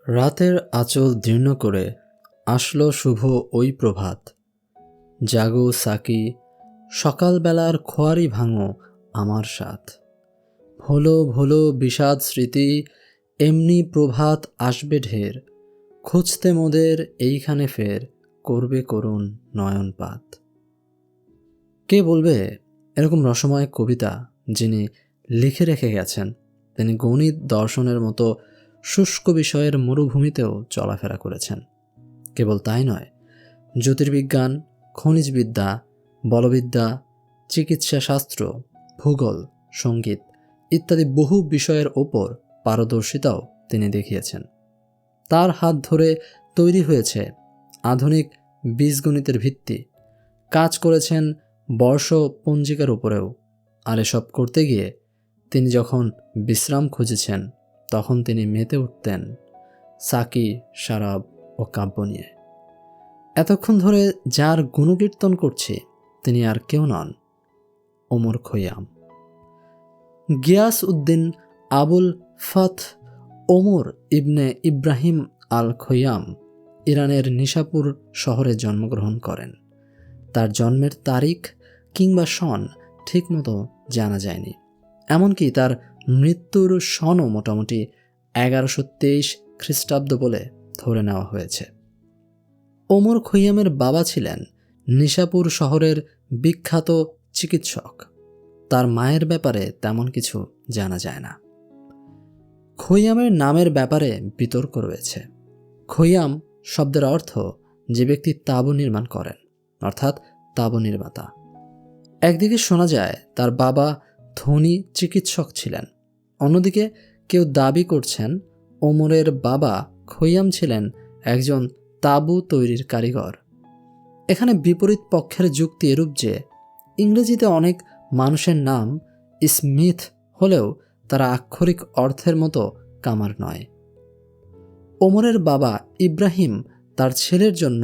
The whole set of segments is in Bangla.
রাতের আঁচল দীর্ণ করে আসলো শুভ ওই প্রভাত। জাগো সাকি, সকালবেলার খোয়ারি ভাঙো আমার সাথ। ভোলো ভোলো বিষাদ স্মৃতি, এমনি প্রভাত আসবে ঢের। খুঁজতে মোদের এইখানে ফের, করবে করুণ নয়নপাত। কে বলবে এরকম রসময় কবিতা যিনি লিখে রেখে গেছেন? তিনি গণিত দর্শনের মতো শুষ্ক বিষয়ের মরুভূমিতেও চলাফেরা করেছেন। কেবল তাই নয়, জ্যোতির্বিজ্ঞান, খনিজবিদ্যা, বলবিদ্যা, চিকিৎসাশাস্ত্র, ভূগোল, সঙ্গীত ইত্যাদি বহু বিষয়ের ওপর পারদর্শিতাও তিনি দেখিয়েছেন। তার হাত ধরে তৈরি হয়েছে আধুনিক বীজগণিতের ভিত্তি। কাজ করেছেন বর্ষ পঞ্জিকার উপরেও। আর এসব করতে গিয়ে তিনি যখন বিশ্রাম খুঁজেছেন, তখন তিনি মেতে উঠতেন সাকি, শারাব ও কাব্য নিয়ে। এতক্ষণ ধরে যার গুণকীর্তন করছি তিনি আর কেউ নন, ওমর খৈয়াম। গিয়াস উদ্দিন আবুল ফাথ ওমর ইবনে ইব্রাহিম আল খৈয়াম ইরানের নিশাপুর শহরে জন্মগ্রহণ করেন। তার জন্মের তারিখ কিংবা সন ঠিকমতো জানা যায়নি। এমনকি তার মৃত্যুর সনও মোটামুটি 1123 খ্রিস্টাব্দ বলে ধরে নেওয়া হয়েছে। ওমর খৈয়ামের বাবা ছিলেন নিশাপুর শহরের বিখ্যাত চিকিৎসক। তার মায়ের ব্যাপারে তেমন কিছু জানা যায় না। খৈয়ামের নামের ব্যাপারে বিতর্ক রয়েছে। খৈয়াম শব্দের অর্থ যে ব্যক্তি তাঁবু নির্মাণ করেন, অর্থাৎ তাঁবু নির্মাতা। একদিকে শোনা যায় তার বাবা ধনী চিকিৎসক ছিলেন, অন্যদিকে কেউ দাবি করছেন ওমরের বাবা খৈয়াম ছিলেন একজন তাঁবু তৈরির কারিগর। এখানে বিপরীত পক্ষের যুক্তি এরূপ যে ইংরেজিতে অনেক মানুষের নাম স্মিথ হলেও তারা আক্ষরিক অর্থের মতো কামার নয়। ওমরের বাবা ইব্রাহিম তার ছেলের জন্য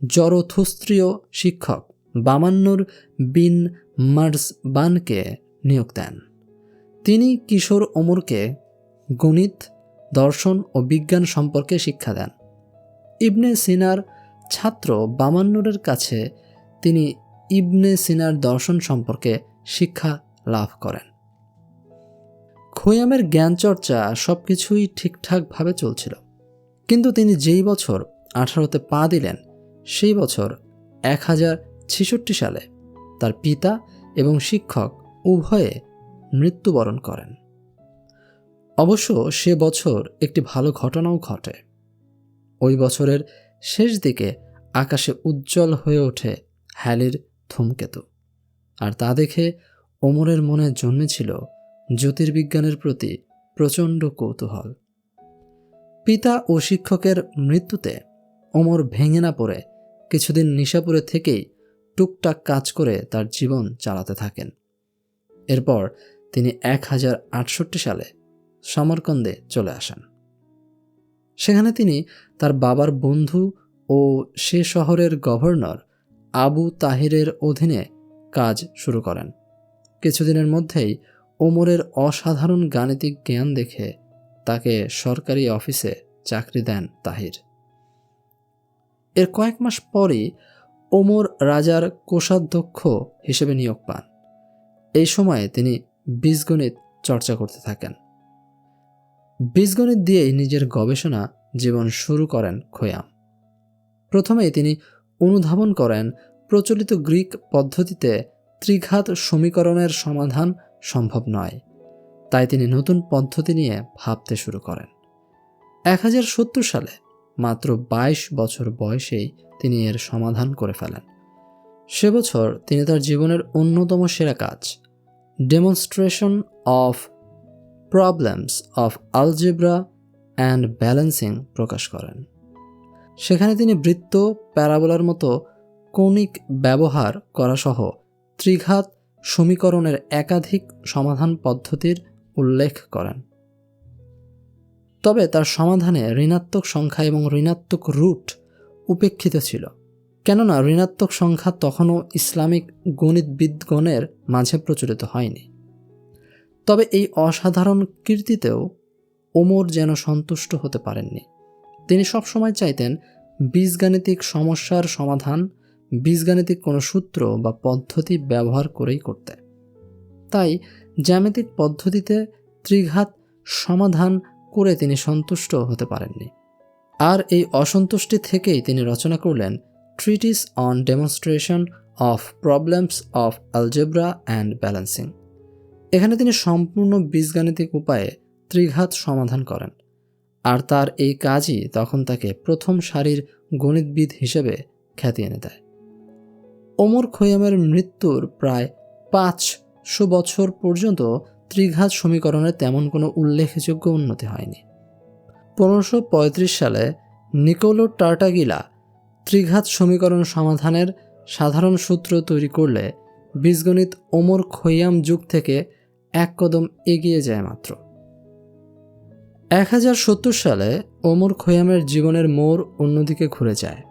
জরথুস্ত্রীয় শিক্ষক বামান্নুর বিন মার্জবানকে নিয়োগ দেন। তিনি কিশোর ওমরকে গণিত, দর্শন ও বিজ্ঞান সম্পর্কে শিক্ষা দেন। ইবনে সিনার ছাত্র বামান্নুরের কাছে তিনি ইবনে সিনার দর্শন সম্পর্কে শিক্ষা লাভ করেন। খৈয়ামের জ্ঞানচর্চা সবকিছুই ঠিকঠাকভাবে চলছিল, কিন্তু তিনি যেই বছর 18তে পা দিলেন, সেই বছর 1066 সালে তার পিতা এবং শিক্ষক উভয়ে মৃত্যুবরণ করেন। অবশ্য সে বছর একটি ভালো ঘটনাও ঘটে। ওই বছরের শেষ দিকে আকাশে উজ্জ্বল হয়ে ওঠে হ্যালির ধূমকেতু, আর তা দেখে ওমরের মনে জন্মেছিল জ্যোতির্বিজ্ঞানের প্রতি প্রচণ্ড কৌতূহল। পিতা ও শিক্ষকের মৃত্যুতে ওমর ভেঙে না পড়ে কিছুদিন নিশাপুরে থেকেই টুকটাক কাজ করে তার জীবন চালাতে থাকেন। এরপর তিনি 1068 সালে সমরকন্দে চলে আসেন। সেখানে তিনি তার বাবার বন্ধু ও সে শহরের গভর্নর আবু তাহিরের অধীনে কাজ শুরু করেন। কিছুদিনের মধ্যেই ওমরের অসাধারণ গাণিতিক জ্ঞান দেখে তাকে সরকারি অফিসে চাকরি দেন তাহির। এর কয়েক মাস পরই ওমর রাজার কোষাধ্যক্ষ হিসেবে নিয়োগ পান। এই সময়ে তিনি বীজগণিত চর্চা করতে থাকেন। বীজগণিত দিয়েই নিজের গবেষণা জীবন শুরু করেন খৈয়াম। প্রথমেই তিনি অনুধাবন করেন প্রচলিত গ্রিক পদ্ধতিতে ত্রিঘাত সমীকরণের সমাধান সম্ভব নয়, তাই তিনি নতুন পদ্ধতি নিয়ে ভাবতে শুরু করেন। 1070 সালে মাত্র 22 বছর বয়সেই তিনি এর সমাধান করে ফেলেন। সে বছর তিনি তার জীবনের অন্যতম সেরা কাজ demonstration of problems of algebra and balancing প্রকাশ করেন। সেখানে তিনি বৃত্ত, প্যারাবোলার মতো কৌণিক ব্যবহার করা সহ ত্রিঘাত সমীকরণের একাধিক সমাধান পদ্ধতির উল্লেখ করেন। তবে তার সমাধানে ঋণাত্মক সংখ্যা এবং ঋণাত্মক রুট উপেক্ষিত ছিল, কেননা ঋণাত্মক সংখ্যা তখনও ইসলামিক গণিতবিদগণের মাঝে প্রচলিত হয়নি। তবে এই অসাধারণ কীর্তিতেও ওমর যেন সন্তুষ্ট হতে পারেননি। তিনি সবসময় চাইতেন বীজগাণিতিক সমস্যার সমাধান বীজগাণিতিক কোনো সূত্র বা পদ্ধতি ব্যবহার করেই করতে। তাই জ্যামিতিক পদ্ধতিতে ত্রিঘাত সমাধান করে তিনি সন্তুষ্ট হতে পারেননি। আর এই অসন্তুষ্টি থেকেই তিনি রচনা করলেন treaties on demonstration of problems of algebra and balancing. এখানে তিনি সম্পূর্ণ বীজগাণিতিক উপায়ে ত্রিঘাত সমাধান করেন, আর তার এই কাজই তখন তাকে প্রথম সারির গণিতবিদ হিসেবে খ্যাতি এনে দেয়। ওমর খৈয়ামের মৃত্যুর প্রায় 500 বছর পর্যন্ত ত্রিঘাত সমীকরণের তেমন কোনো উল্লেখযোগ্য উন্নতি হয়নি। 1535 সালে নিকোলো টার্টাগিলা ত্রিঘাত সমীকরণ সমাধানের সাধারণ সূত্র তৈরি করলে বীজগণিত ওমর খৈয়াম যুগ থেকে এক কদম এগিয়ে যায় মাত্র। 1070 সালে ওমর খৈয়ামের জীবনের মোড় অন্যদিকে ঘুরে যায়।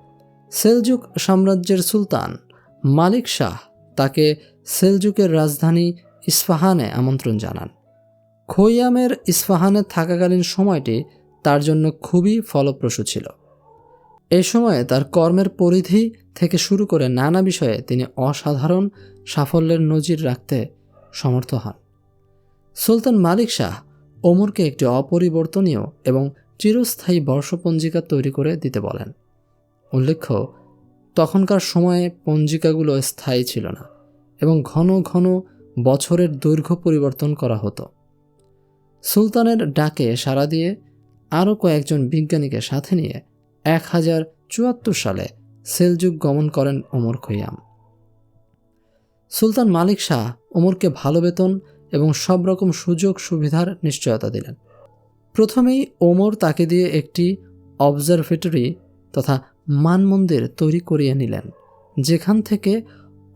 সেলজুক সাম্রাজ্যের সুলতান মালিক শাহ তাকে সেলজুকের রাজধানী ইস্পাহানে আমন্ত্রণ জানান। খৈয়ামের ইস্পাহানে থাকাকালীন সময়টি তার জন্য খুবই ফলপ্রসূ ছিল। এই সময়ে তার কর্মের পরিধি থেকে শুরু করে নানা বিষয়ে তিনি অসাধারণ সাফল্যের নজির রাখতে সমর্থ হন। সুলতান মালিক শাহ ওমরকে একটি অপরিবর্তনীয় এবং চিরস্থায়ী বর্ষপঞ্জিকা তৈরি করে দিতে বলেন। উল্লেখ্য, তখনকার সময়ে পঞ্জিকাগুলো স্থায়ী ছিল না এবং ঘন ঘন বছরের দৈর্ঘ্য পরিবর্তন করা হতো। সুলতানের ডাকে সাড়া দিয়ে আরও কয়েকজন বিজ্ঞানীকে সাথে নিয়ে 1074 সালে সেলজুক গমন করেন ওমর খৈয়াম। সুলতান মালিক শাহ ওমরকে ভালো বেতন এবং সব রকম সুযোগ সুবিধার নিশ্চয়তা দিলেন। প্রথমেই ওমর তাকে দিয়ে একটি অবজারভেটরি তথা মানমন্দির তৈরি করিয়ে নিলেন, যেখান থেকে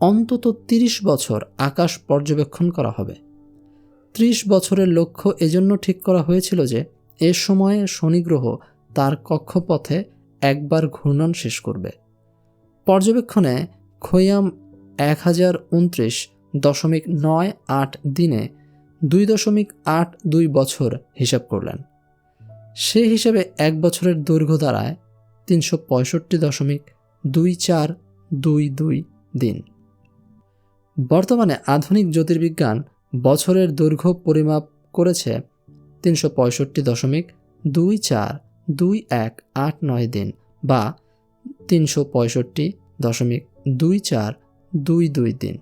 অন্তত 30 বছর আকাশ পর্যবেক্ষণ করা হবে। 30 বছরের লক্ষ্য এজন্য ঠিক করা হয়েছিল যে এ সময়ে শনিগ্রহ তার কক্ষপথে একবার ঘূর্ণন শেষ করবে। পর্যবেক্ষণে খৈয়াম 1029.98 দিনে 2.82 বছর হিসাব করলেন। সে হিসাবে এক বছরের দৈর্ঘ্য দাঁড়ায় 365.2422 দিন। বর্তমানে আধুনিক জ্যোতির্বিজ্ঞান বছরের দৈর্ঘ্য পরিমাপ করেছে 365.242189 দিন বা 365.2422 দিন।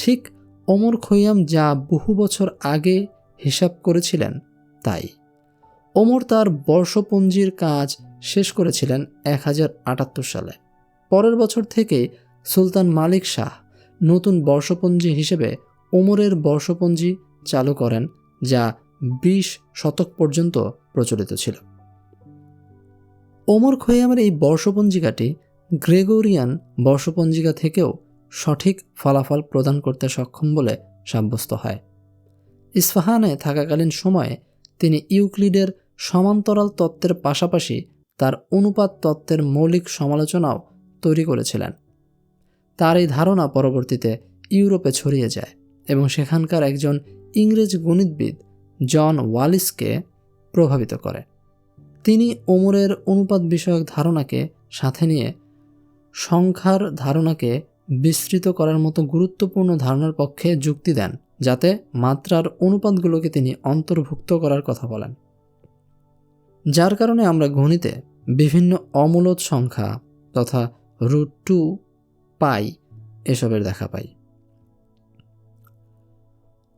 ঠিক ওমর খৈয়াম যা বহু বছর আগে হিসাব করেছিলেন তাই। ওমর তার বর্ষপঞ্জির কাজ শেষ করেছিলেন 1078 সালে। পরের বছর থেকে সুলতান মালিক শাহ নতুন বর্ষপঞ্জি হিসেবে ওমরের বর্ষপঞ্জি চালু করেন, যা 20 শতক পর্যন্ত প্রচলিত ছিল। ওমর খৈয়ামের এই বর্ষপঞ্জিকাটি গ্রেগরিয়ান বর্ষপঞ্জিকা থেকেও সঠিক ফলাফল প্রদান করতে সক্ষম বলে সাব্যস্ত হয়। ইস্পাহানে থাকাকালীন সময়ে তিনি ইউক্লিডের সমান্তরাল তত্ত্বের পাশাপাশি তার অনুপাত তত্ত্বের মৌলিক সমালোচনাও তৈরি করেছিলেন। তার এই ধারণা পরবর্তীতে ইউরোপে ছড়িয়ে যায় এবং সেখানকার একজন ইংরেজ গণিতবিদ জন ওয়ালিসকে প্রভাবিত করে। তিনি ওমরের অনুপাত বিষয়ক ধারণাকে সাথে নিয়ে সংখ্যার ধারণাকে বিস্তৃত করার মতো গুরুত্বপূর্ণ ধারণার পক্ষে যুক্তি দেন, যাতে মাত্রার অনুপাতগুলোকে তিনি অন্তর্ভুক্ত করার কথা বলেন। যার কারণে আমরা গণিতে বিভিন্ন অমূলদ সংখ্যা তথা √2 পাই এসবের দেখা পাই।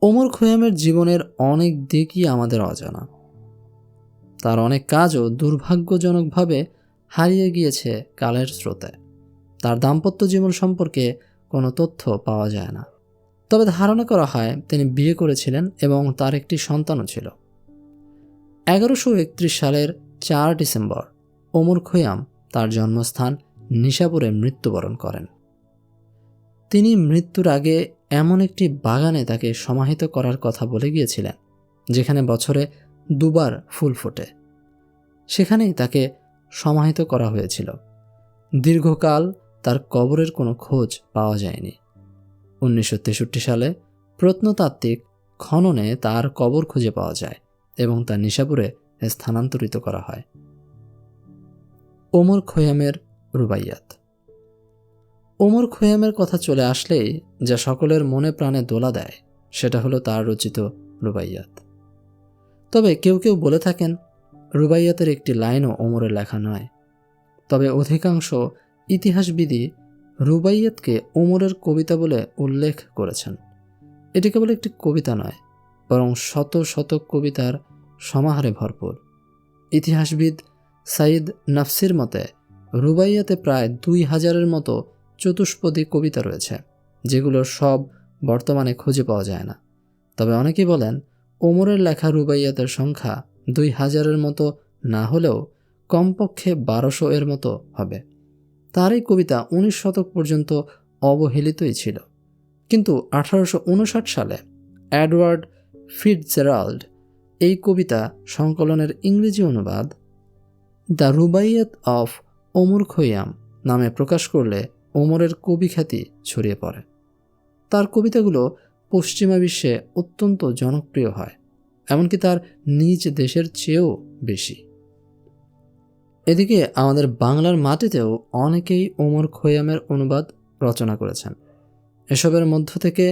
ওমর খৈয়ামের জীবনের অনেক দিকই আমাদের অজানা। তার অনেক কাজও দুর্ভাগ্যজনকভাবে হারিয়ে গিয়েছে কালের স্রোতে। তার দাম্পত্য জীবন সম্পর্কে কোনো তথ্য পাওয়া যায় না, তবে ধারণা করা হয় তিনি বিয়ে করেছিলেন এবং তার একটি সন্তানও ছিল। 1131 সালের 4 ডিসেম্বর ওমর খৈয়াম তার জন্মস্থান নিশাপুরে মৃত্যুবরণ করেন। তিনি মৃত্যুর আগে এমন একটি বাগানে তাকে সমাহিত করার কথা বলে গিয়েছিলেন, যেখানে বছরে 2 বার ফুল ফোটে। সেখানেই তাকে সমাহিত করা হয়েছিল। দীর্ঘকাল তার কবরের কোনো খোঁজ পাওয়া যায়নি। 1963 সালে প্রত্নতাত্ত্বিক খননে তার কবর খুঁজে পাওয়া যায় এবং তা নিশাপুরে স্থানান্তরিত করা হয়। ওমর খৈয়ামের রুবাইয়াত। ওমর খৈয়ামের কথা চলে আসলেই যা সকলের মনে প্রাণে দোলা দেয় সেটা হলো তার রচিত রুবাইয়াত। তবে কেউ কেউ বলে থাকেন রুবাইয়াতের একটি লাইনও ওমরের লেখা নয়। তবে অধিকাংশ ইতিহাসবিদই রুবাইয়াতকে ওমরের কবিতা বলে উল্লেখ করেছেন। এটি কেবল একটি কবিতা নয়, বরং শত শত কবিতার সমাহারে ভরপুর। ইতিহাসবিদ সাইদ নাফসির মতে রুবাইয়াতে প্রায় 2000-এর মতো চতুষ্পদী কবিতা রয়েছে, যেগুলোর সব বর্তমানে খুঁজে পাওয়া যায় না। তবে অনেকেই বলেন ওমরের লেখা রুবাইয়াতের সংখ্যা 2000-এর মতো না হলেও কমপক্ষে 1200-এর মতো হবে। তার এই কবিতা 19 শতক পর্যন্ত অবহেলিতই ছিল, কিন্তু 1859 সালে এডওয়ার্ড ফিটজেরাল্ড এই কবিতা সংকলনের ইংরেজি অনুবাদ দ্য রুবাইয়াত অফ ওমর খৈয়াম নামে প্রকাশ করলে ওমরের কবিখ্যাতি ছড়িয়ে পড়ে। তার কবিতাগুলো পশ্চিমা বিশ্বে অত্যন্ত জনপ্রিয় হয়, এমনকি তার নিজ দেশের চেয়েও বেশি। এদিকে আমাদের বাংলার মাটিতেও অনেকেই ওমর খৈয়ামের অনুবাদ রচনা করেছেন। এসবের মধ্য থেকে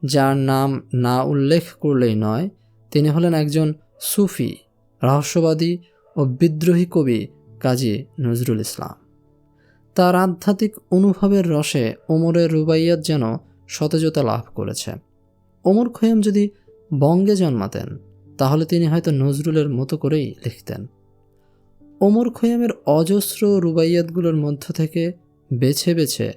যার নাম না উল্লেখ করলেই নয়, তিনি হলেন একজন সুফি, রহস্যবাদী ও বিদ্রোহী কবি কাজী নজরুল ইসলাম। তার আধ্যাত্মিক অনুভবের রসে ওমরের রুবাইয়াত যেন সতেজতা লাভ করেছে। ওমর খৈয়াম যদি বঙ্গে জন্মাতেন তাহলে তিনি হয়তো নজরুলের মতো করেই লিখতেন। ওমর খৈয়ামের অজস্র রুবাইয়াতগুলোর মধ্য থেকে বেছে বেছে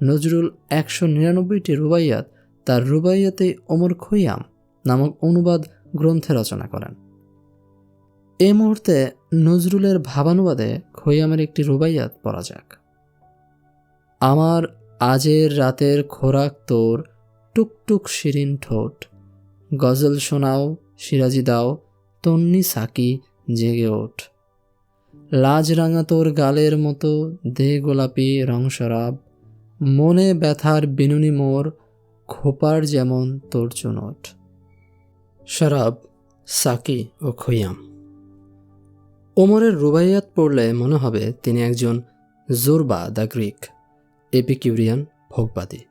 নজরুল 199টি রুবাইয়াত তার রুবাইয়াতে ওমর খৈয়াম নামক অনুবাদ গ্রন্থে রচনা করেন। এই মুহূর্তে নজরুলের ভাবানুবাদে খৈয়ামের একটি রুবাইয়াত পড়া যাক। আমার আজের রাতের খোরাক তোর টুকটুক শিরিন ঠোঁট, গজল শোনাও সিরাজি দাও তন্নি সাকি জেগে ওঠ, লাজ রাঙা তোর গালের মতো দে গোলাপি রং শরাব, মনে ব্যথার বিনুনি মোর খোপার যেমন তোর চুনট। শরাব, সাকি ও খৈয়াম। ওমরের রুবাইয়াত পড়লে মনে হবে তিনি একজন জোরবা দ্য গ্রিক এপিকিউরিয়ান ভোগবাদী।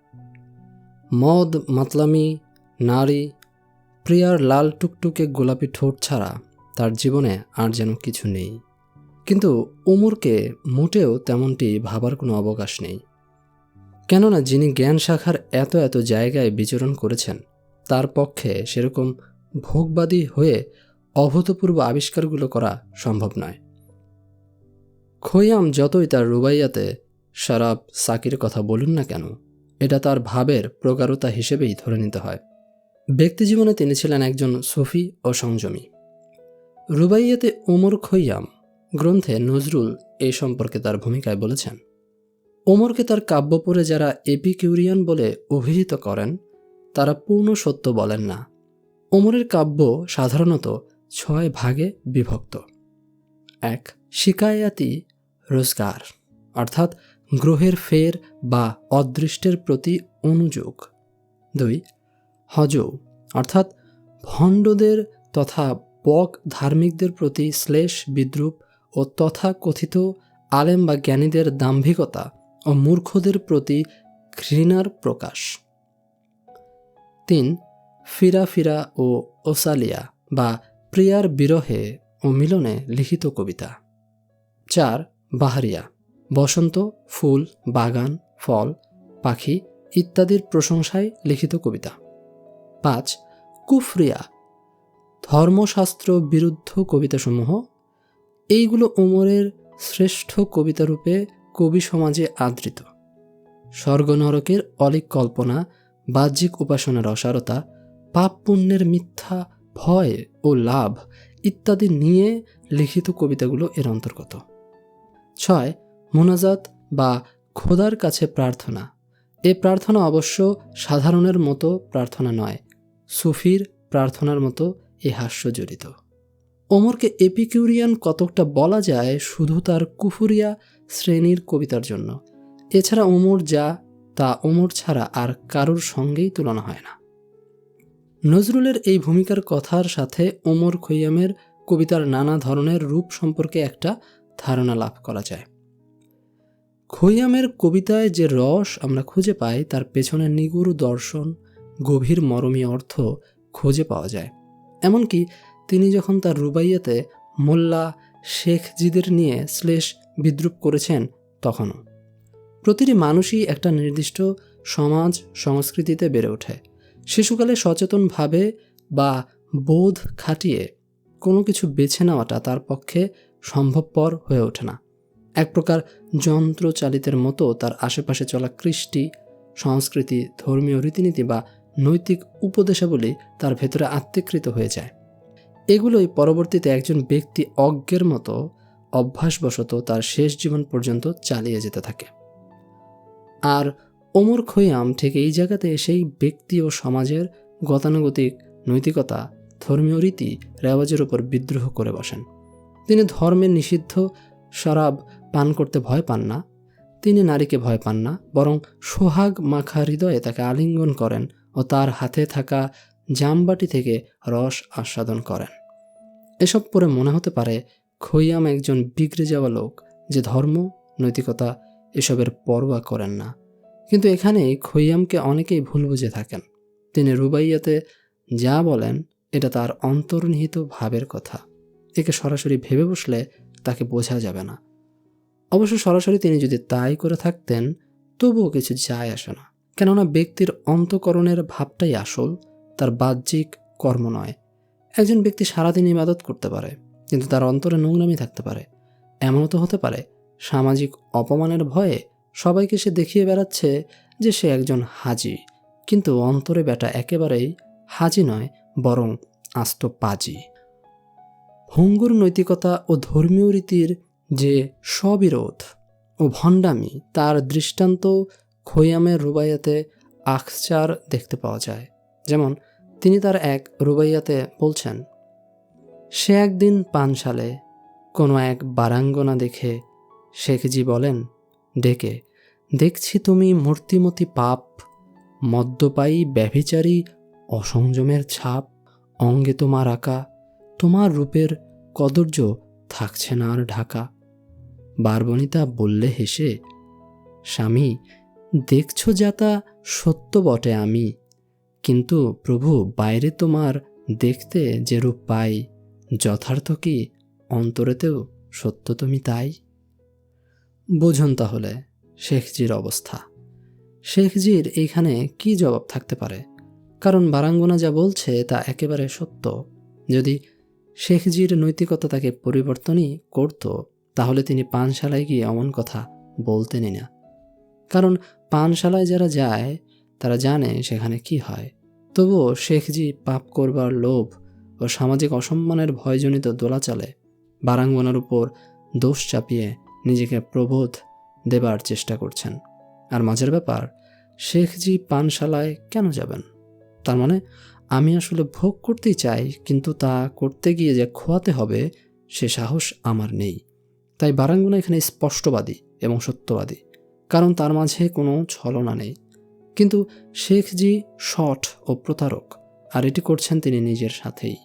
মদ, মাতলামি, নারী, প্রিয়ার লাল টুকটুকে গোলাপি ঠোঁট ছাড়া তার জীবনে আর যেন কিছু নেই। কিন্তু ওমরকে মোটেও তেমনটি ভাবার কোনো অবকাশ নেই, কেননা যিনি জ্ঞান শাখার এত এত জায়গায় বিচরণ করেছেন তার পক্ষে সেরকম ভোগবাদী হয়ে অভূতপূর্ব আবিষ্কারগুলো করা সম্ভব নয়। খৈয়াম যতই তার রুবাইয়াতে শরাব, সাকির কথা বলুন না কেন, এটা তার ভাবের প্রগাঢ়তা হিসেবেই ধরে নিতে হয়। ব্যক্তিজীবনে তিনি ছিলেন একজন সুফি ও সংযমী। রুবাইয়াতে ওমর খৈয়াম গ্রন্থে নজরুল এই সম্পর্কে তার ভূমিকায় বলেছেন, ওমরকে তার কাব্য পড়ে যারা এপিকিউরিয়ান বলে অভিহিত করেন তারা পূর্ণ সত্য বলেন না। ওমরের কাব্য সাধারণত 6 ভাগে বিভক্ত। 1. শিকায়াতি রোজগার, অর্থাৎ গ্রহের ফের বা অদৃষ্টের প্রতি অনুযোগ। 2. হজৌ, অর্থাৎ ভণ্ডদের তথা বক ধার্মিকদের প্রতি শ্লেষ বিদ্রুপ ও তথা কথিত আলেম বা জ্ঞানীদের দাম্ভিকতা ও মূর্খদের প্রতি ঘৃণার প্রকাশ। 3. ফিরা ফিরা ও ওসালিয়া বা প্রিয়ার বিরহে ও মিলনে লিখিত কবিতা। 4. বাহারিয়া, বসন্ত, ফুল, বাগান, ফল, পাখি ইত্যাদির প্রশংসায় লিখিত কবিতা। 5. কুফরিয়া, ধর্মশাস্ত্র বিরুদ্ধ কবিতাসমূহ। এইগুলো ওমরের শ্রেষ্ঠ কবিতারূপে কবি সমাজে আদৃত। স্বর্গ নরকের অলিক কল্পনা, বাহ্যিক উপাসনার অসারতা, পাপ পুণ্যের মিথ্যা ভয় ও লাভ ইত্যাদি নিয়ে লিখিত কবিতাগুলো এর অন্তর্গত। 6. মুনাজাত বা খোদার কাছে প্রার্থনা। এ প্রার্থনা অবশ্য সাধারণের মতো প্রার্থনা নয়, সুফির প্রার্থনার মতো এ হাস্যজড়িত। ওমরকে এপিকিউরিয়ান কতকটা বলা যায় শুধু তার কুফুরিয়া শ্রেণীর কবিতার জন্য। এছাড়া ওমর যা তা ওমর ছাড়া আর কারোর সঙ্গেই তুলনা হয় না। নজরুলের এই ভূমিকার কথার সাথে ওমর খৈয়ামের কবিতার নানা ধরনের রূপ সম্পর্কে একটা ধারণা লাভ করা যায়। খৈয়ামের কবিতায় যে রস আমরা খুঁজে পাই তার পেছনে নিগুড় দর্শন, গভীর মরমী অর্থ খুঁজে পাওয়া যায়। এমনকি তিনি যখন তার রুবাইয়াতে মোল্লা শেখজিদের নিয়ে শ্লেষ বিদ্রূপ করেছেন তখনও। প্রতিটি মানুষই একটা নির্দিষ্ট সমাজ সংস্কৃতিতে বেড়ে ওঠে। শিশুকালে সচেতনভাবে বা বোধ খাটিয়ে কোনো কিছু বেছে নেওয়াটা তার পক্ষে সম্ভবপর হয়ে ওঠে না। এক প্রকার যন্ত্রচালিতের মতো তার আশেপাশে চলা কৃষ্টি, সংস্কৃতি, ধর্মীয় রীতিনীতি বা নৈতিক উপদেশাবলী তার ভেতরে আত্মীকৃত হয়ে যায়। এগুলোই পরবর্তীতে একজন ব্যক্তি অজ্ঞের মতো অভ্যাসবশত তার শেষ জীবন পর্যন্ত চালিয়ে যেতে থাকে। আর ওমর খৈয়াম ঠিক এই জায়গাতে এসেই ব্যক্তি ও সমাজের গতানুগতিক নৈতিকতা, ধর্মীয় রীতি রেওয়াজের উপর বিদ্রোহ করে বসেন। তিনি ধর্মের নিষিদ্ধ শরাব পান করতে ভয় পান না, তিনি নারীকে ভয় পান না, বরং সোহাগ মাখা হৃদয়ে তাকে আলিঙ্গন করেন ও তার হাতে থাকা জামবাটি থেকে রস আস্বাদন করেন। এসব পড়ে মনে হতে পারে খৈয়াম একজন বিগড়ে যাওয়া লোক যে ধর্ম, নৈতিকতা এসবের পরোয়া করেন না। কিন্তু এখানেই খৈয়ামকে অনেকেই ভুল বুঝে থাকেন। তিনি রুবাইয়াতে যা বলেন এটা তার অন্তর্নিহিত ভাবের কথা। একে সরাসরি ভেবে বসলে তাকে বোঝা যাবে না। অবশ্য সরাসরি তিনি যদি তাই করে থাকতেন তবুও কিছু যায় আসে না, কেননা ব্যক্তির অন্তঃকরণের ভাবটাই আসল, তার বাহ্যিক কর্ম নয়। একজন ব্যক্তি সারাদিন ইবাদত করতে পারে কিন্তু তার অন্তরে নোংরামি থাকতে পারে। এমনও তো হতে পারে সামাজিক অপমানের ভয়ে সবাইকে সে দেখিয়ে বেড়াচ্ছে যে সে একজন হাজি, কিন্তু অন্তরে বেটা একেবারেই হাজি নয়, বরং আস্ত পাজি। ভঙ্গুর নৈতিকতা ও ধর্মীয় রীতির যে স্ববিরোধ ও ভণ্ডামি তার দৃষ্টান্ত খৈয়ামের রুবাইয়াতে আখচার দেখতে পাওয়া যায়। যেমন তিনি তার এক রুবাইয়াতে বলছেন, সে একদিন পানশালে কোনো এক বারাঙ্গনা দেখে শেখজি বলেন ডেকে, দেখছি তুমি মূর্তিমতি পাপ, মদ্যপায়ী ব্যভিচারী অসংযমের ছাপ, অঙ্গে তোমার আঁকা, তোমার রূপের কদর্য থাকছে না আর ঢাকা। বারবনিতা বললে হেসে, স্বামী দেখছো যাতা সত্য বটে আমি, কিন্তু প্রভু বাইরে তোমার দেখতে যে রূপ পাই, যথার্থ কি অন্তরেতেও সত্য তুমি তাই। বোঝুন তাহলে শেখজির অবস্থা। শেখজির এইখানে কি জবাব থাকতে পারে? কারণ বারাঙ্গনা যা বলছে তা একেবারে সত্য। যদি শেখজির নৈতিকতা তাকে পরিবর্তনই করত তাহলে তিনি পানশালায় গিয়ে এমন কথা বলতেনই না। কারণ পানশালায় যারা যায় তারা জানে সেখানে কি হয়। তবুও শেখজি পাপ করবার লোভ ও সামাজিক অসম্মানের ভয়জনিত দোলাচালে বারাঙ্গনার উপর দোষ চাপিয়ে নিজেকে প্রবোধ দেবার চেষ্টা করছেন। আর মজার ব্যাপার, শেখজি পানশালায় কেন যাবেন? তার মানে আমি আসলে ভোগ করতেই চাই, কিন্তু তা করতে গিয়ে যে খোয়াতে হবে সে সাহস আমার নেই। তাই বারাঙ্গনা এখানে স্পষ্টবাদী এবং সত্যবাদী, কারণ তার মাঝে কোনো ছলনা নেই। কিন্তু শেখজি শঠ ও প্রতারক, আর এটি করছেন তিনি নিজের সাথেই।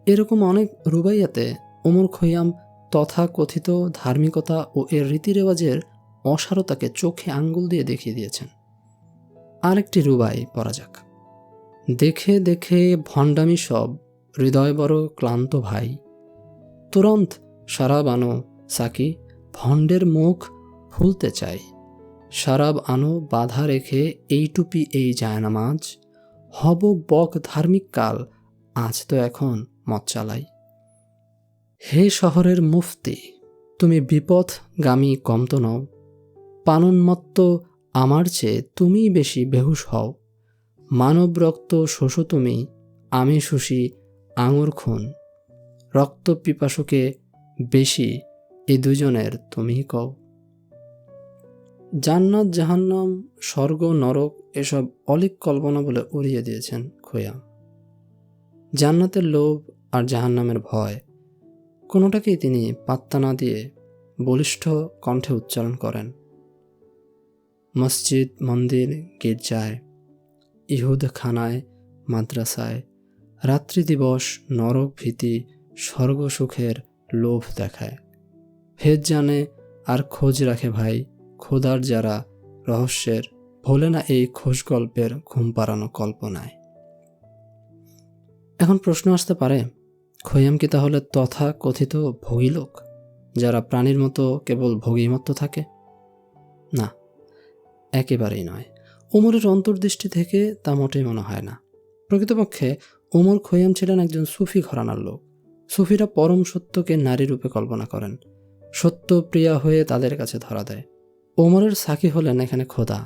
এরকম অনেক রুবাইয়াতে ওমর খৈয়াম তথাকথিত ধার্মিকতা ও এর রীতিরেওয়াজের অসারতাকে চোখে আঙ্গুল দিয়ে দেখিয়ে দিয়েছেন। আরেকটি রুবাই পড়া যাক। দেখে দেখে ভণ্ডামি সব, হৃদয় বড় ক্লান্ত ভাই, তুরন্ত শরাব আনো সাকি, ভণ্ডের মুখ ফুলতে চাই। শরাব আনো বাধা রেখে এই টুপি এই জায়নামাজ, হব বক ধার্মিক কাল, আজ তো এখন মত চালাই। হে শহরের মুফতি, তুমি বিপথগামী কম তো নও, পানোন্মত্ত আমার চেয়ে তুমিই বেশি বেহুশ হও। মানব রক্ত শোষো তুমি, আমি শুষি আঙুর খুন, রক্ত পিপাসুকে বেশি এই দুজনের তুমিই কও। জান্নাত জাহান্নাম, স্বর্গ নরক এসব অলীক কল্পনা বলে উড়িয়ে দিয়েছেন খৈয়াম। জান্নাতের লোভ আর জাহান্নামের ভয় কোনোটাকেই তিনি পাত্তা না দিয়ে বলিষ্ঠ কণ্ঠে উচ্চারণ করেন। মসজিদ, মন্দির, গির্জায়, ইহুদখানায়, মাদ্রাসায়, রাত্রি দিবস, নরক ভীতি, স্বর্গ সুখের লোভ দেখায়। ভেদ জানে আর খোঁজ রাখে ভাই, খোদার যারা রহস্যের, ভোলে না এই খোশ গল্পের ঘুম পাড়ানো কল্পনায়। এখন প্রশ্ন আসতে পারে, খৈয়াম কি তাহলে তথা কথিত ভোগী লোক, যারা প্রাণীর মতো কেবল ভোগীমত্ত থাকে? না, একেবারেই নয়। ওমরের অন্তর্দৃষ্টি থেকে তা মোটেই মনে হয় না। প্রকৃতপক্ষে ওমর খৈয়াম ছিলেন একজন সুফি ঘরানার লোক। সুফিরা পরম সত্যকে নারী রূপে কল্পনা করেন, সত্য প্রিয়া হয়ে তাদের কাছে ধরা দেয়। ওমরের সাকি হলেন এখানে খোদা,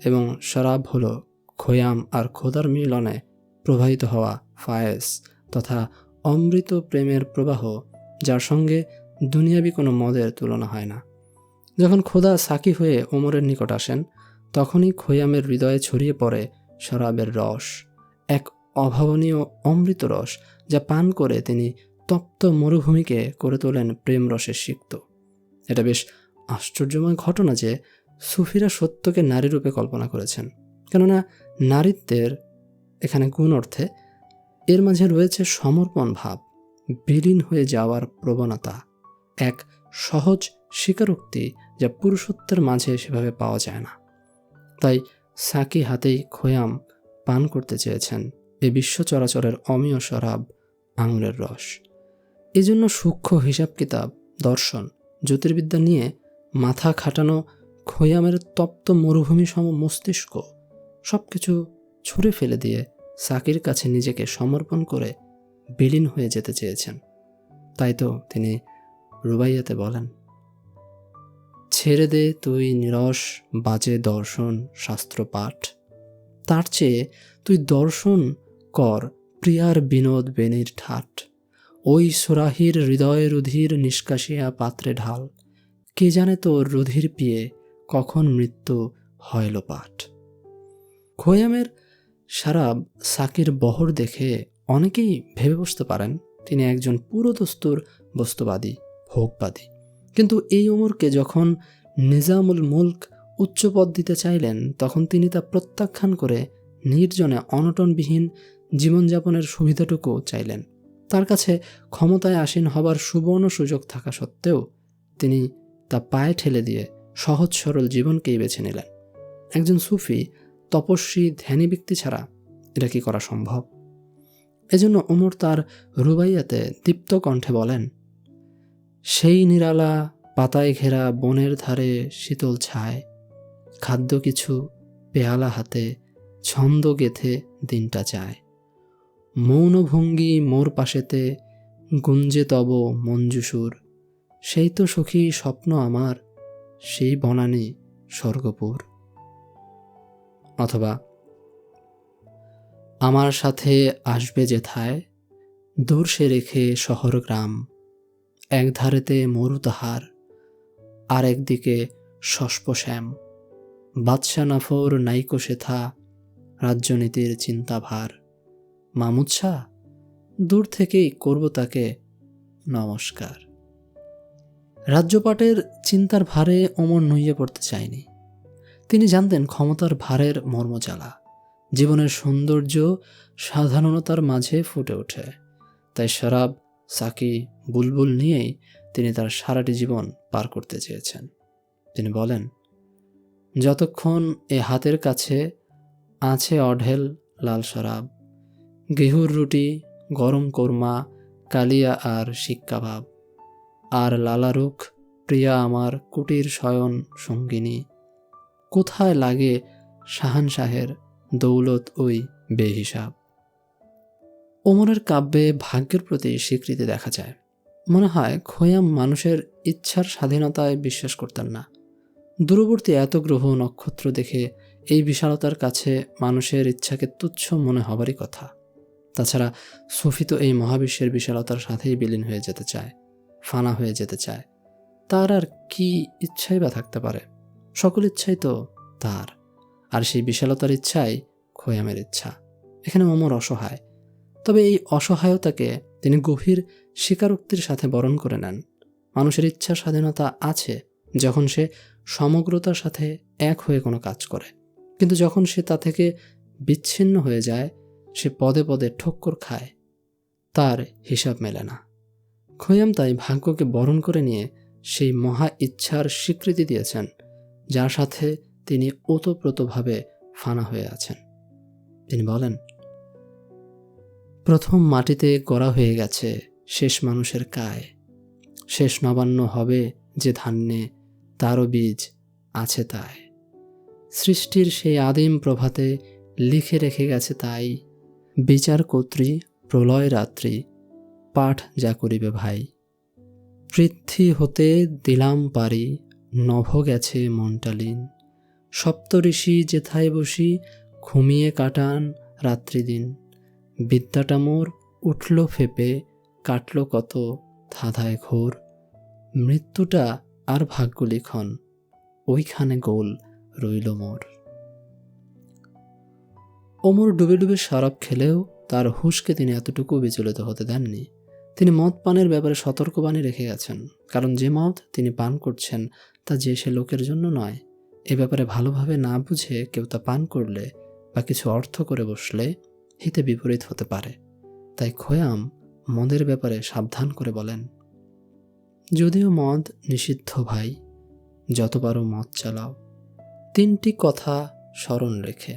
এবং শরাব হল খৈয়াম আর খোদার মিলনে প্রবাহিত হওয়া ফায়েজ তথা অমৃত প্রেমের প্রবাহ, যার সঙ্গে দুনিয়াবি কোনো মদের তুলনা হয় না। যখন খোদা সাকি হয়ে ওমরের নিকট আসেন, তখনই খৈয়ামের হৃদয়ে ছড়িয়ে পড়ে শরাবের রস, এক অভাবনীয় অমৃত রস, যা পান করে তিনি তপ্ত মরুভূমিকে করে তোলেন প্রেম রসে সিক্ত। এটা বেশ আশ্চর্যময় ঘটনা যে সুফিরা সত্যকে নারী রূপে কল্পনা করেছেন, কেননা নারীত্বের এখানে গুণ অর্থে এর মাঝে রয়েছে সমর্পণ ভাব, বিলীন হয়ে যাওয়ার প্রবণতা, এক সহজ স্বীকারোক্তি যা পুরুষত্বের মাঝে সেভাবে পাওয়া যায় না। তাই সাকি হাতেই খৈয়াম পান করতে চেয়েছেন এই বিশ্ব চরাচরের অমীয় শরাব, আঙুরের রস। এজন্য সূক্ষ্ম হিসাব কিতাব, দর্শন, জ্যোতির্বিদ্যা নিয়ে মাথা খাটানো খৈয়ামের তপ্ত মরুভূমি সম মস্তিষ্ক সব কিছু ছুঁড়ে ফেলে দিয়ে সাকির কাছে নিজেকে সমর্পণ করে বিলীন হয়ে যেতে চেয়েছেন। তাই তো তিনি রুবাইয়াতে বলেন, ছেড়ে দে তুই নিরস বাজে দর্শন শাস্ত্র পাঠ, তার চেয়ে তুই দর্শন কর প্রিয়ার বিনোদ বেনির ঠাট, ওই সুরাহির হৃদয় রুধির নিষ্কাশিয়া পাত্রে ঢাল, কে জানে তোর রুধির পিয়ে কখন মৃত্যু হয় লোপাট। খৈয়ামের শারাব সাকির বহর দেখে অনেকেই ভেবে বসতে পারেন তিনি একজন পুরোদস্তুর বস্তুবাদী, ভোগবাদী। কিন্তু এই ওমরকে যখন নিজামুল মুলক উচ্চপদ দিতে চাইলেন, তখন তিনি তা প্রত্যাখ্যান করে নির্জনে অনটনবিহীন জীবনযাপনের সুবিধাটুকু চাইলেন। তার কাছে ক্ষমতায় আসীন হবার সুবর্ণ সুযোগ থাকা সত্ত্বেও তিনি তা পায়ে ঠেলে দিয়ে সহজ সরল জীবনকেই বেছে নিলেন। একজন সুফি, তপস্বী, ধ্যানী ব্যক্তি ছাড়া এটা কি করা সম্ভব? এজন্য ওমর তার রুবাইয়াতে দীপ্ত কণ্ঠে বলেন, সেই নিরালা পাতায় ঘেরা বনের ধারে শীতল ছায়, খাদ্য কিছু পেয়ালা হাতে ছন্দ গেথে দিনটা যায়, মৌন ভঙ্গি মোর পাশেতে গুঞ্জে তব মঞ্জুসুর, সেই তো সখী স্বপ্ন আমার সেই বনানী স্বর্গপুর। অথবা, আমার সাথে আসবে যেথায় দূর সে রেখে শহর গ্রাম, এক ধারেতে মরু তাহার আর একদিকে শস্পশ্যাম, বাদশা নাফর নাইকো সেথা রাজ্যনীতির চিন্তাভার, মামুদ শাহ দূর থেকেই করব তাকে নমস্কার। রাজ্যপাটের চিন্তার ভারে ওমর নুইয়ে পড়তে চায়নি। তিনি জানতেন ক্ষমতার ভারের মর্মজ্বালা, জীবনের সৌন্দর্য সাধারণতার মাঝে ফুটে ওঠে। তাই শরাব, সাকি, বুলবুল নিয়েই তিনি তার সারাটি জীবন পার করতে চেয়েছেন। তিনি বলেন, যতক্ষণ এ হাতের কাছে আছে অঢেল লাল শরাব, গেহুর রুটি, গরম কোরমা, কালিয়া আর শিক কাবাব, আর লালারুখ প্রিয়া আমার কুটির শয়ন সঙ্গিনী, কোথায় লাগে শাহানশাহের দৌলত ওই বেহিসাব। ওমরের কাব্যে ভাগ্যের প্রতি স্বীকৃতি দেখা যায়। মনে হয় খৈয়াম মানুষের ইচ্ছার স্বাধীনতায় বিশ্বাস করতেন না। দূরবর্তী এত গ্রহ নক্ষত্র দেখে এই বিশালতার কাছে মানুষের ইচ্ছাকে তুচ্ছ মনে হবারই কথা। তাছাড়া সুফি তো এই মহাবিশ্বের বিশালতার সাথেই বিলীন হয়ে যেতে চায়, ফানা হয়ে যেতে চায়। তার আর কি ইচ্ছাই বা থাকতে পারে? সকল ইচ্ছাই তো তার, আর সেই বিশালতার ইচ্ছাই খৈয়ামের ইচ্ছা। এখানে ওমর অসহায়, তবে এই অসহায়তাকে তিনি গভীর স্বীকারোক্তির সাথে বরণ করে নেন। মানুষের ইচ্ছার স্বাধীনতা আছে যখন সে সমগ্রতার সাথে এক হয়ে কোনো কাজ করে, কিন্তু যখন সে তা থেকে বিচ্ছিন্ন হয়ে যায়, সে পদে পদে ঠক্কর খায়, তার হিসাব মেলে না। খৈয়াম তাই ভাগ্যকে বরণ করে নিয়ে সেই মহা ইচ্ছার স্বীকৃতি দিয়েছেন, যার সাথে তিনি ওতপ্রোতভাবে ফানা হয়ে আছেন। তিনি বলেন, প্রথম মাটিতে গড়া হয়ে গেছে শেষ মানুষের কায়, শেষ নবান্ন হবে যে ধান্যে, তারও বীজ আছে তাই। সৃষ্টির সেই আদিম প্রভাতে লিখে রেখে গেছে তাই, বিচার কর্ত্রী প্রলয় রাত্রি, পাঠ যা করিবে ভাই। পৃথ্বী হতে দিলাম পারি, নভ গেছে মনটালিন, সপ্তঋষি যেথায় বসি, ঘুমিয়ে কাটান রাত্রিদিন। বিদ্যাটা মোর উঠল ফেপে, কাটল কত ধাঁধায় ঘোর, মৃত্যুটা আর ভাগ্য লিখন, ওইখানে গোল রইল মোর। ওমর ডুবে ডুবে শরাব খেলেও তার হুঁশকে তিনি এতটুকু বিচলিত হতে দেননি। তিনি মদ পানের ব্যাপারে সতর্কবাণী রেখে গেছেন, কারণ যে মদ তিনি পান করছেন তা যে সে লোকের জন্য নয়। এ ব্যাপারে ভালোভাবে না বুঝে কেউ তা পান করলে বা কিছু অর্থ করে বসলে হিতে বিপরীত হতে পারে। তাই খোয়াম মদের ব্যাপারে সাবধান করে বলেন, যদিও মদ নিষিদ্ধ ভাই, যত পারো মদ চালাও, তিনটি কথা স্মরণ রেখে,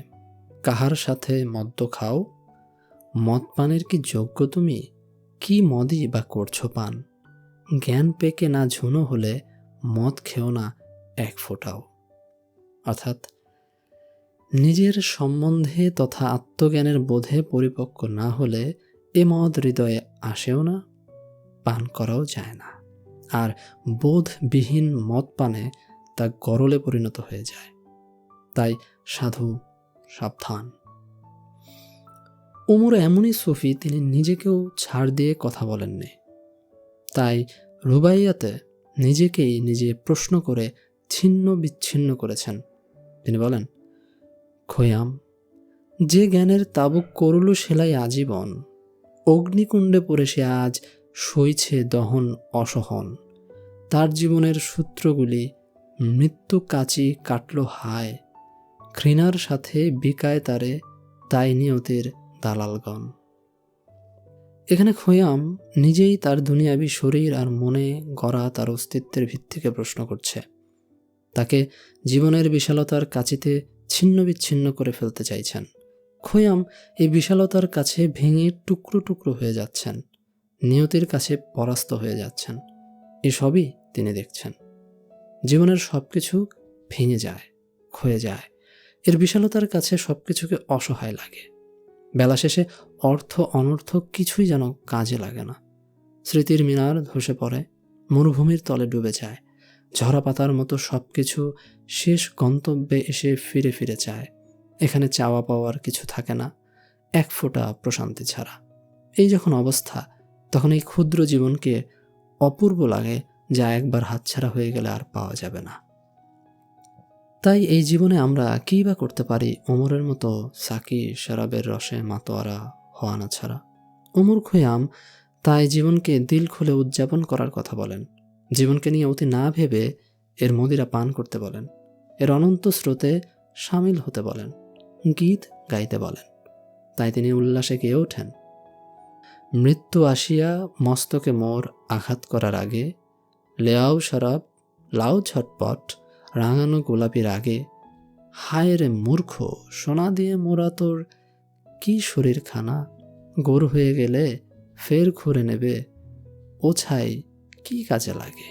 কাহার সাথে মদ্য খাও, মদ পানের কি যোগ্য তুমি, কি মদই বা করছো পান, জ্ঞান পেকে না ঝুনো হলে মদ খেও না এক ফোঁটাও। অর্থাৎ নিজের সম্বন্ধে তথা আত্মজ্ঞানের বোধে পরিপক্ক না হলে এ মদ হৃদয়ে আসেও না, পান করাও যায় না, আর বোধবিহীন মদ পানে তা গরলে পরিণত হয়ে যায়। তাই সাধু সাবধান। ওমর এমনই সুফি, তিনি নিজেকেও ছাড় দিয়ে কথা বলেননি। তাই রুবাইয়াতে নিজেকেই নিজে প্রশ্ন করে ছিন্ন বিচ্ছিন্ন করেছেন। তিনি বলেন, খোয়াম, যে জ্ঞানের তাবুক করল সেলাই আজীবন, অগ্নিকুণ্ডে পড়ে সে আজ সইছে দহন অসহন, তার জীবনের সূত্রগুলি মৃত্যু কাচি কাটল হায়, ঘৃণার সাথে বিকায় তারে তাই নিয়তির দালালগণ। এখানে খোয়াম নিজেই তার দুনিয়াবি শরীর আর মনে গড়া তার অস্তিত্বের ভিত্তিকে প্রশ্ন করছে। তাকে জীবনের বিশালতার কাছিতে ছিন্ন বিচ্ছিন্ন করে ফেলতে চাইছেন। খোয়াম এই বিশালতার কাছে ভেঙে টুকরো টুকরো হয়ে যাচ্ছেন, নিয়তির কাছে পরাস্ত হয়ে যাচ্ছেন। এসবই তিনি দেখছেন। জীবনের সবকিছু ভেঙে যায়, ক্ষয়ে যায়, এর বিশালতার কাছে সবকিছুকে অসহায় লাগে। বেলা শেষে অর্থ অনর্থ কিছুই যেন কাজে লাগে না। স্মৃতির মিনার ধসে পড়ে, মরুভূমির তলে ডুবে যায়, ঝরা পাতার মতো সবকিছু শেষ গন্তব্যে এসে ফিরে ফিরে চায়। এখানে চাওয়া পাওয়ার কিছু থাকে না, এক ফোঁটা প্রশান্তি ছাড়া। এই যখন অবস্থা, তখন এই ক্ষুদ্র জীবনকে অপূর্ব লাগে, যা একবার হাতছাড়া হয়ে গেলে আর পাওয়া যাবে না। তাই এই জীবনে আমরা কী বা করতে পারি ওমরের মতো সাকি শরাবের রসে মাতোয়ারা হওয়া না ছাড়া? ওমর খৈয়াম তাই জীবনকে দিল খুলে উদযাপন করার কথা বলেন। জীবনকে নিয়ে অতি না ভেবে এর মদিরা পান করতে বলেন, এর অনন্ত স্রোতে সামিল হতে বলেন, গীত গাইতে বলেন। তাই তিনি উল্লাসে গেয়ে ওঠেন, মৃত্যু আসিয়া মস্তকে মোর আঘাত করার আগে, লেয়াও শরাব লাও ঝটপট রাঙানো গোলাপির আগে, হায় রে মূর্খ সোনা দিয়ে মোরা তোর কি শরীর খানা, গোর হয়ে গেলে ফের ঘুরে নেবে, ও ছাই কি কাজে লাগে।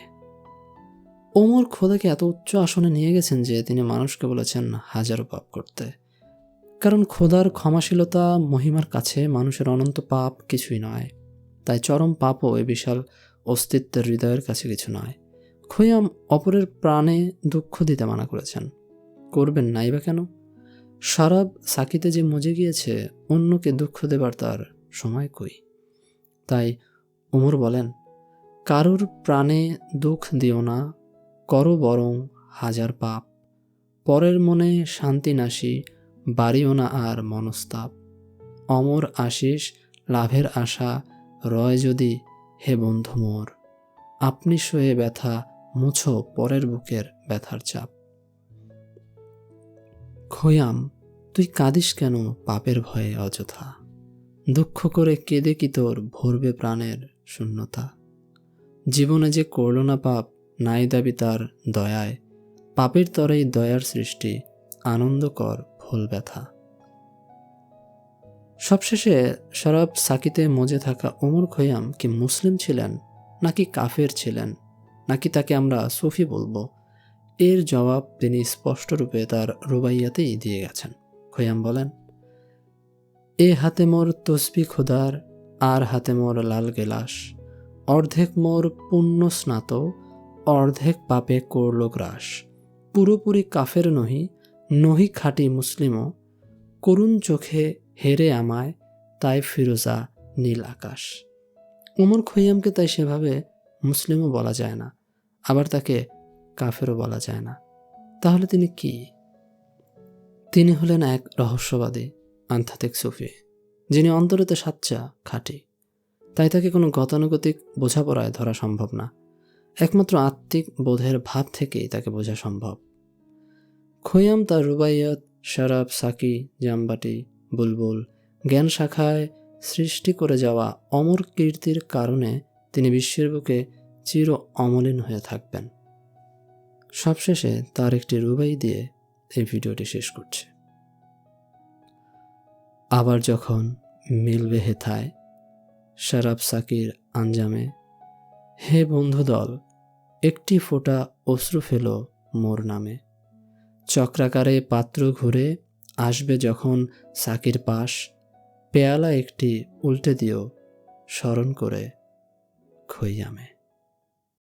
ওমর খোদাকে এত উচ্চ আসনে নিয়ে গেছেন যে তিনি মানুষকে বলেছেন হাজারো পাপ করতে। কারণ খোদার ক্ষমাশীলতা মহিমার কাছে মানুষের অনন্ত পাপ কিছুই নয়। তাই চরম পাপও এ বিশাল অস্তিত্বের হৃদয়ের কাছে কিছু নয়। খৈয়াম অপরের প্রাণে দুঃখ দিতে মানা করেছেন, করবেন নাই বা কেন? শরাব সাকিতে যে মজে গিয়েছে, অন্যকে দুঃখ দেবার তার সময় কই। তাই ওমর বলেন, কারুর প্রাণে দুঃখ দিও না, করো বরং হাজার পাপ, পরের মনে শান্তি নাশি, বাড়িও না আর মনস্তাপ, অমর আশিস লাভের আশা রয় যদি হে বন্ধু মোর, আপনি সয়ে ব্যথা মুছো পরের বুকের ব্যথার চাপ। খৈয়াম, তুই কাঁদিস কেন পাপের ভয়ে অযথা, দুঃখ করে কেঁদে কি তোর ভরবে প্রাণের শূন্যতা, জীবনে যে করল না পাপ নাই দাবি তার দয়ায়, পাপের তরেই দয়ার সৃষ্টি, আনন্দকর ভুল ব্যথা। সবশেষে শরাব সাকিতে মজে থাকা ওমর খৈয়াম কি মুসলিম ছিলেন, নাকি কাফের ছিলেন, নাকি তাকে আমরা সুফি বলবো, এর জবাব তিনি স্পষ্টরূপে তার রুবাইয়াতেই দিয়ে গেছেন। খৈয়াম বলেন, এ হাতে মোর তসবি খোদার, আর হাতে মোর লাল গেলাস, অর্ধেক মোর পুণ্য স্নাত, অর্ধেক পাপে করল গ্রাস, পুরোপুরি কাফের নহি, নহি খাঁটি মুসলিমও, করুণ চোখে হেরে আমায়, তাই ফিরোজা নীল আকাশ। ওমর খৈয়ামকে তাই সেভাবে মুসলিমও বলা যায় না, আবার তাকে কাফেরও বলা যায় না। তাহলে তিনি কি? তিনি হলেন এক রহস্যবাদী আধ্যাত্মিক সুফি, যিনি অন্তরেতে সাচ্চা, খাঁটি। তাই তাকে কোনো গতানুগতিক বোঝাপড়ায় ধরা সম্ভব না, একমাত্র আত্মিক বোধের ভাব থেকেই তাকে বোঝা সম্ভব। খৈয়াম তার রুবাইয়াত, শরাব, সাকি, জামবাটি, বুলবুল, জ্ঞান শাখায় সৃষ্টি করে যাওয়া অমর কীর্তির কারণে তিনি বিশ্বের বুকে চির অমলিন হয়ে থাকবেন। সবশেষে তার একটি রুবাই দিয়ে এই ভিডিওটি শেষ করছে। আবার যখন মিলবে হেথায় শরাব সাকির আঞ্জামে, হে বন্ধুদল একটি ফোঁটা অশ্রু ফেলো মোর নামে, চক্রাকারে পাত্র ঘুরে আসবে যখন সাকির পাশ, পেয়ালা একটি উল্টে দিও স্মরণ করে খৈয়ামে।